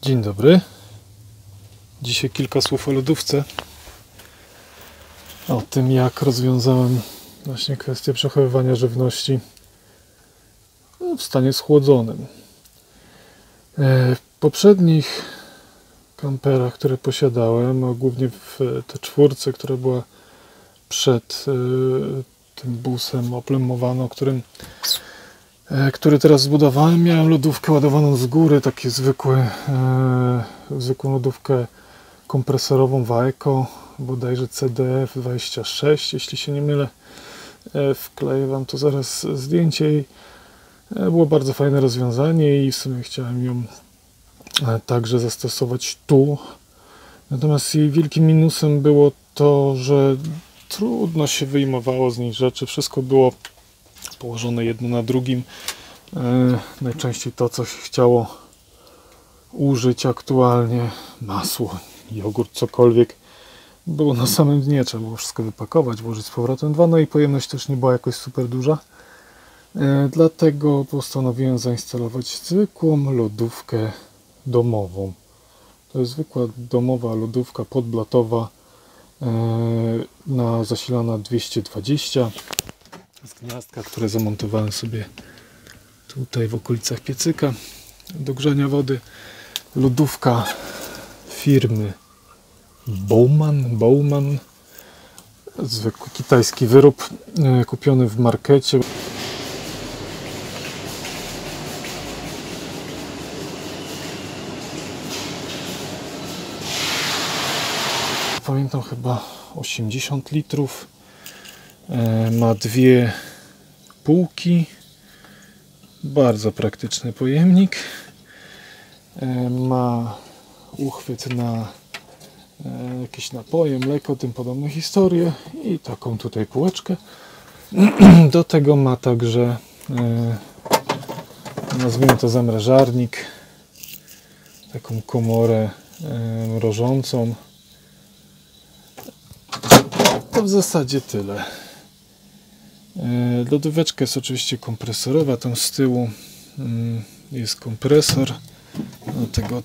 Dzień dobry. Dzisiaj kilka słów o lodówce. O tym, jak rozwiązałem właśnie kwestię przechowywania żywności w stanie schłodzonym. W poprzednich kamperach, które posiadałem, a głównie w T4, która była przed tym busem Oplem Movano, który teraz zbudowałem, miałem lodówkę ładowaną z góry, takie zwykłą lodówkę kompresorową Waeco, bodajże CDF26, jeśli się nie mylę. Wkleję Wam tu zaraz zdjęcie i było bardzo fajne rozwiązanie i w sumie chciałem ją także zastosować tu. Natomiast jej wielkim minusem było to, że trudno się wyjmowało z niej rzeczy, wszystko było położone jedno na drugim. Najczęściej to, co się chciało użyć aktualnie, masło, jogurt, cokolwiek, było na samym dnie. Trzeba było wszystko wypakować, włożyć z powrotem dwa, no i pojemność też nie była jakoś super duża. Dlatego postanowiłem zainstalować zwykłą lodówkę domową. To jest zwykła domowa lodówka podblotowa, zasilana 220 z gniazdka, które zamontowałem sobie tutaj w okolicach piecyka do grzania wody. Lodówka firmy Bowman, zwykły kitajski wyrób kupiony w markecie. Pamiętam, chyba 80 litrów. Ma dwie półki. Bardzo praktyczny pojemnik. Ma uchwyt na jakieś napoje, mleko, tym podobne historie i taką tutaj półeczkę. Do tego ma także, nazwijmy to, zamrażarnik, taką komorę mrożącą. To w zasadzie tyle. Lodóweczka jest oczywiście kompresorowa, tam z tyłu jest kompresor, do tego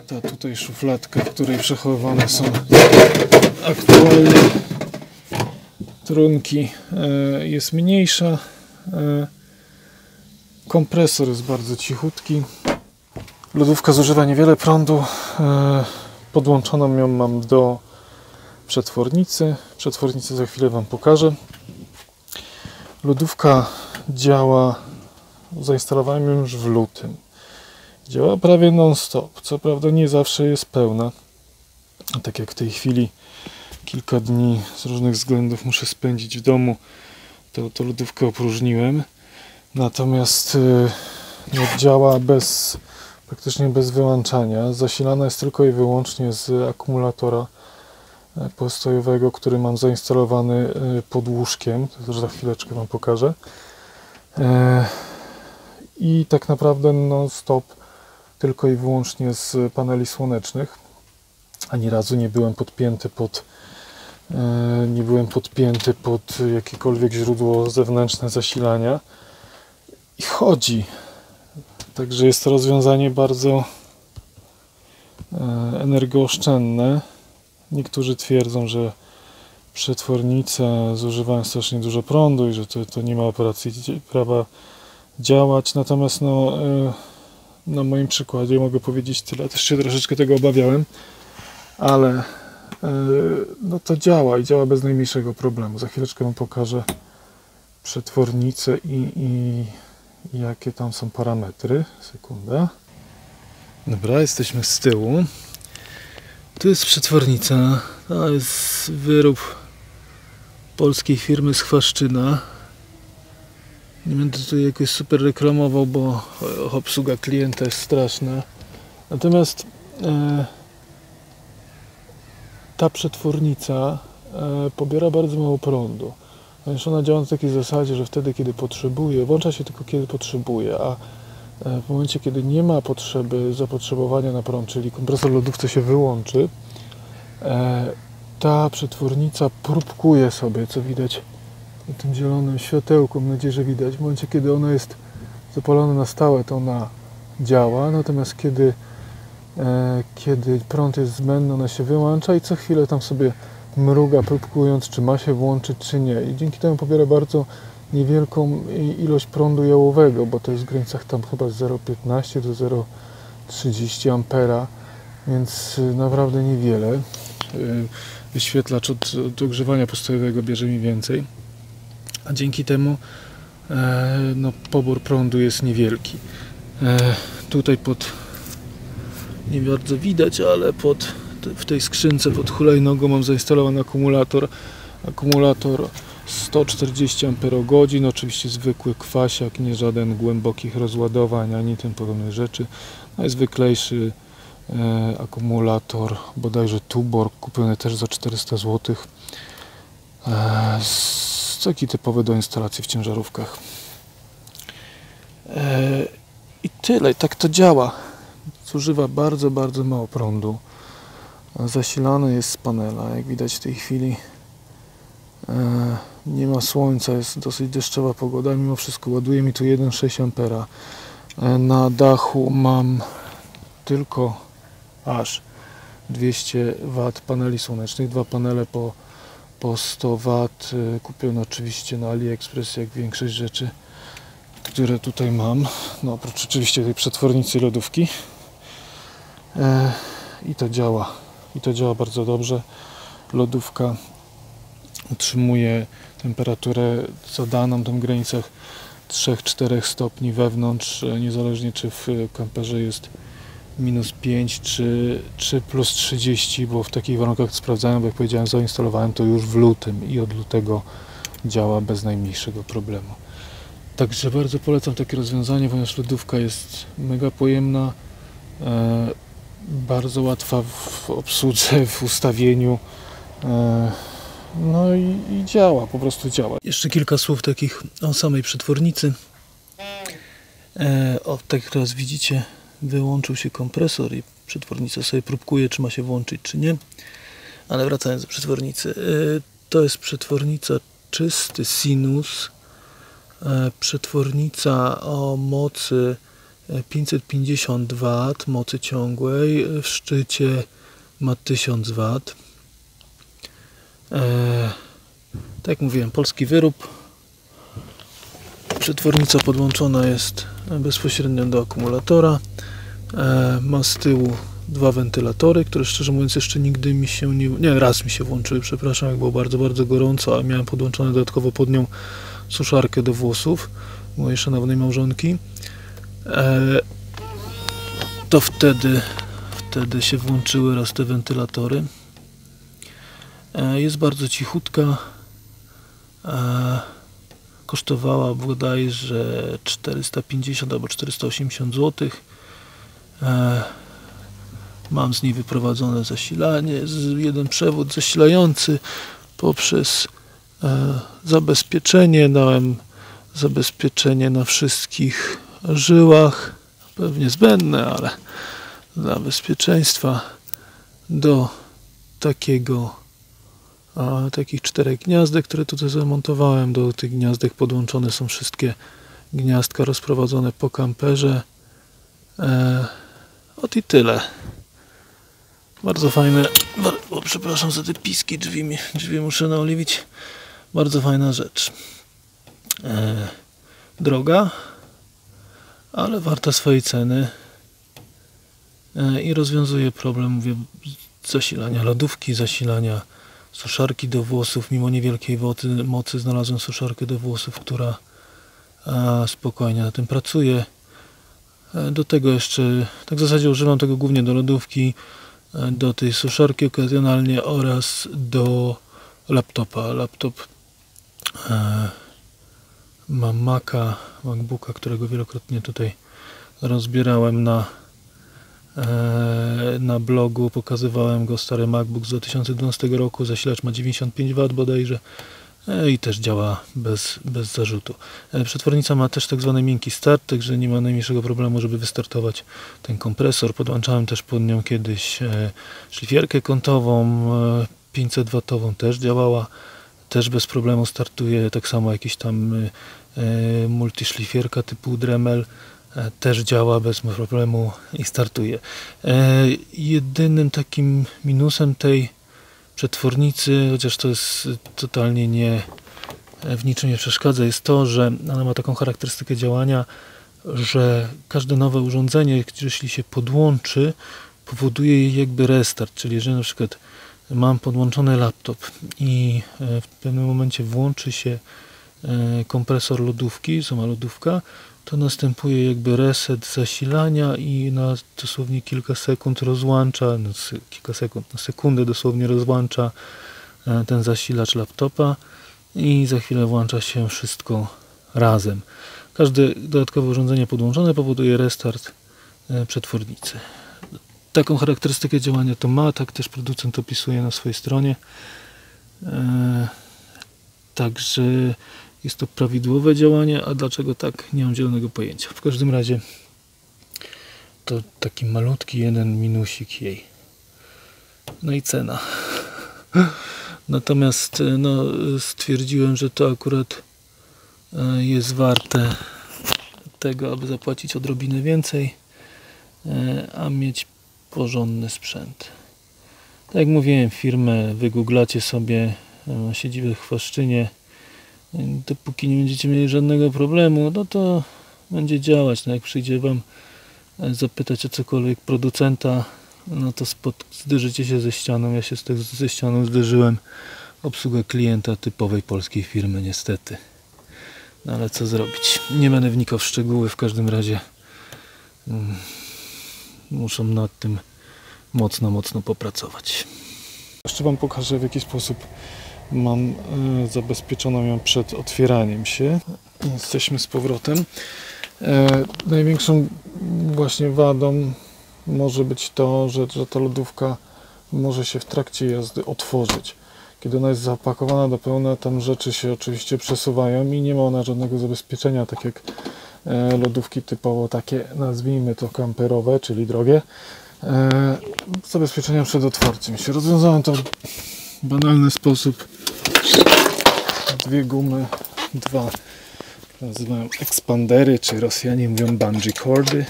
ta tutaj szufladka, w której przechowywane są aktualnie trunki, jest mniejsza. Kompresor jest bardzo cichutki. Lodówka zużywa niewiele prądu. Podłączoną ją mam do przetwornicy. Przetwornicę za chwilę Wam pokażę. Lodówka działa, zainstalowałem ją już w lutym. Działa prawie non-stop. Co prawda nie zawsze jest pełna. Tak jak w tej chwili kilka dni z różnych względów muszę spędzić w domu, to lodówkę opróżniłem. Natomiast działa praktycznie bez wyłączania. Zasilana jest tylko i wyłącznie z akumulatora postojowego, który mam zainstalowany pod łóżkiem. To też za chwileczkę Wam pokażę. I tak naprawdę non-stop tylko i wyłącznie z paneli słonecznych. Ani razu nie byłem podpięty pod jakiekolwiek źródło zewnętrzne zasilania. I chodzi. Także jest to rozwiązanie bardzo energooszczędne. Niektórzy twierdzą, że przetwornice zużywają strasznie dużo prądu i że to nie ma operacji prawa działać. Natomiast na moim przykładzie mogę powiedzieć tyle. Też się troszeczkę tego obawiałem, ale to działa i działa bez najmniejszego problemu. Za chwileczkę Wam pokażę przetwornicę i jakie tam są parametry. Sekunda. Dobra, jesteśmy z tyłu. Tu jest przetwornica. To jest wyrób polskiej firmy z Chwaszczyna. Nie będę tutaj jakoś super reklamował, bo obsługa klienta jest straszna. Natomiast ta przetwornica pobiera bardzo mało prądu. Ponieważ ona działa na takiej zasadzie, że wtedy, kiedy potrzebuje, włącza się tylko kiedy potrzebuje, a w momencie, kiedy nie ma zapotrzebowania na prąd, czyli kompresor lodówce się wyłączy, ta przetwornica próbkuje sobie, co widać na tym zielonym światełku, mam nadzieję, że widać. W momencie, kiedy ona jest zapalony na stałe, to ona działa, natomiast kiedy prąd jest zbędny, ona się wyłącza i co chwilę tam sobie mruga, próbując, czy ma się włączyć, czy nie. I dzięki temu pobiera bardzo niewielką ilość prądu jałowego, bo to jest w granicach tam chyba z 0,15 do 0,30 ampera, więc naprawdę niewiele. Wyświetlacz od ogrzewania postojowego bierze mi więcej, a dzięki temu pobór prądu jest niewielki. Tutaj nie bardzo widać, ale w tej skrzynce pod hulajnogą mam zainstalowany akumulator 140 Ah, oczywiście zwykły kwasiak, nie żaden głębokich rozładowań ani tym podobnych rzeczy. Najzwyklejszy akumulator, bodajże Tuborg, kupiony też za 400 zł. Taki typowy do instalacji w ciężarówkach. I tyle, tak to działa. Zużywa bardzo, bardzo mało prądu. Zasilany jest z panela, jak widać w tej chwili. Nie ma słońca, jest dosyć deszczowa pogoda, mimo wszystko ładuje mi tu 1,6 ampera. Na dachu mam tylko aż 200 W paneli słonecznych, dwa panele po 100 W, kupione oczywiście na AliExpress, jak większość rzeczy, które tutaj mam, no oprócz oczywiście tej przetwornicy lodówki. I to działa bardzo dobrze. Lodówka utrzymuje temperaturę zadaną tam w granicach 3-4 stopni wewnątrz, niezależnie czy w kamperze jest -5 czy +30, bo w takich warunkach sprawdzałem, bo jak powiedziałem, zainstalowałem to już w lutym i od lutego działa bez najmniejszego problemu. Także bardzo polecam takie rozwiązanie, ponieważ lodówka jest mega pojemna, bardzo łatwa w obsłudze, w ustawieniu, no i działa, po prostu działa. Jeszcze kilka słów takich o samej przetwornicy. Tak jak teraz widzicie, wyłączył się kompresor i przetwornica sobie próbkuje, czy ma się włączyć, czy nie. Ale wracając do przetwornicy, to jest przetwornica czysty sinus, przetwornica o mocy 550 W mocy ciągłej, w szczycie ma 1000 W. Tak jak mówiłem, polski wyrób. Przetwornica podłączona jest bezpośrednio do akumulatora. Ma z tyłu dwa wentylatory, które szczerze mówiąc jeszcze nigdy mi się raz mi się włączyły, przepraszam, jak było bardzo, bardzo gorąco, a miałem podłączone dodatkowo pod nią suszarkę do włosów mojej szanownej małżonki. To wtedy się włączyły raz te wentylatory. Jest bardzo cichutka. Kosztowała bodajże 450 albo 480 zł. Mam z niej wyprowadzone zasilanie, jeden przewód zasilający poprzez zabezpieczenie. Dałem zabezpieczenie na wszystkich żyłach, pewnie zbędne, ale dla bezpieczeństwa do takich 4 gniazdek, które tutaj zamontowałem. Do tych gniazdek podłączone są wszystkie gniazdka rozprowadzone po kamperze. I tyle. Bardzo fajne, przepraszam za te piski, drzwi muszę naoliwić. Bardzo fajna rzecz. Droga, ale warta swojej ceny i rozwiązuje problem, mówię, zasilania lodówki, zasilania suszarki do włosów. Mimo niewielkiej mocy znalazłem suszarkę do włosów, która spokojnie na tym pracuje. Do tego jeszcze, tak w zasadzie używam tego głównie do lodówki, do tej suszarki okazjonalnie oraz do laptopa. Laptop mam MacBooka, którego wielokrotnie tutaj rozbierałem na blogu, pokazywałem go, stary MacBook z 2012 roku, zasilacz ma 95 W bodajże i też działa bez zarzutu. Przetwornica ma też tak zwany miękki start, także nie ma najmniejszego problemu, żeby wystartować ten kompresor. Podłączałem też pod nią kiedyś szlifierkę kątową 500 W, też działała. też bez problemu startuje, tak samo jakiś tam multiszlifierka typu Dremel też działa bez problemu i startuje. Jedynym takim minusem tej przetwornicy, chociaż to jest totalnie w niczym nie przeszkadza, jest to, że ona ma taką charakterystykę działania, że każde nowe urządzenie, jeśli się podłączy, powoduje jej jakby restart, czyli jeżeli na przykład mam podłączony laptop i w pewnym momencie włączy się kompresor lodówki, sama lodówka, to następuje jakby reset zasilania i na dosłownie kilka sekund rozłącza, na sekundę dosłownie rozłącza ten zasilacz laptopa i za chwilę włącza się wszystko razem. Każde dodatkowe urządzenie podłączone powoduje restart przetwornicy. Taką charakterystykę działania to ma, tak też producent opisuje na swojej stronie. Także jest to prawidłowe działanie, a dlaczego tak, nie mam zielonego pojęcia. W każdym razie to taki malutki jeden minusik jej. No i cena. Natomiast stwierdziłem, że to akurat jest warte tego, aby zapłacić odrobinę więcej, a mieć porządny sprzęt. Tak jak mówiłem, firmę wygooglacie sobie, siedzibę w Chwaszczynie. Dopóki nie będziecie mieli żadnego problemu, no to będzie działać. No jak przyjdzie wam zapytać o cokolwiek producenta, no to zderzycie się ze ścianą. Ja się ze ścianą zderzyłem. Obsługa klienta typowej polskiej firmy, niestety. No ale co zrobić? Nie będę wnikał w szczegóły, w każdym razie muszą nad tym mocno popracować. Jeszcze wam pokażę, w jaki sposób mam zabezpieczoną ją przed otwieraniem się. Jesteśmy z powrotem. Największą właśnie wadą może być to, że ta lodówka może się w trakcie jazdy otworzyć. Kiedy ona jest zapakowana do pełna, tam rzeczy się oczywiście przesuwają i nie ma ona żadnego zabezpieczenia, tak jak lodówki typowo takie, nazwijmy to kamperowe, czyli drogie. Zabezpieczenia przed otwarciem się. Rozwiązałem to w banalny sposób. Dwie gumy, nazywają ekspandery, czy Rosjanie mówią bungee cordy.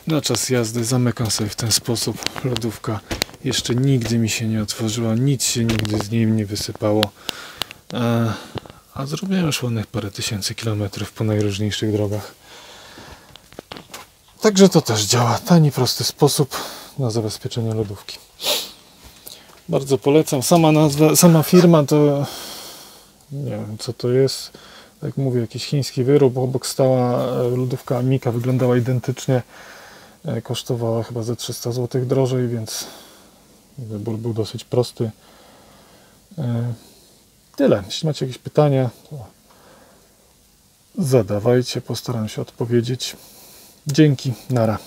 Na czas jazdy zamykam sobie w ten sposób. Lodówka jeszcze nigdy mi się nie otworzyła, nic się nigdy z niej nie wysypało. A zrobiłem już ładnych parę tysięcy kilometrów po najróżniejszych drogach. Także to też działa. Tani, prosty sposób na zabezpieczenie lodówki. Bardzo polecam. Sama nazwa, sama firma to nie wiem co to jest. Jak mówię, jakiś chiński wyrób. Obok stała lodówka Amica, wyglądała identycznie. Kosztowała chyba ze 300 zł drożej, więc wybór był dosyć prosty. Tyle. Jeśli macie jakieś pytania, to zadawajcie. Postaram się odpowiedzieć. Dzięki. Nara.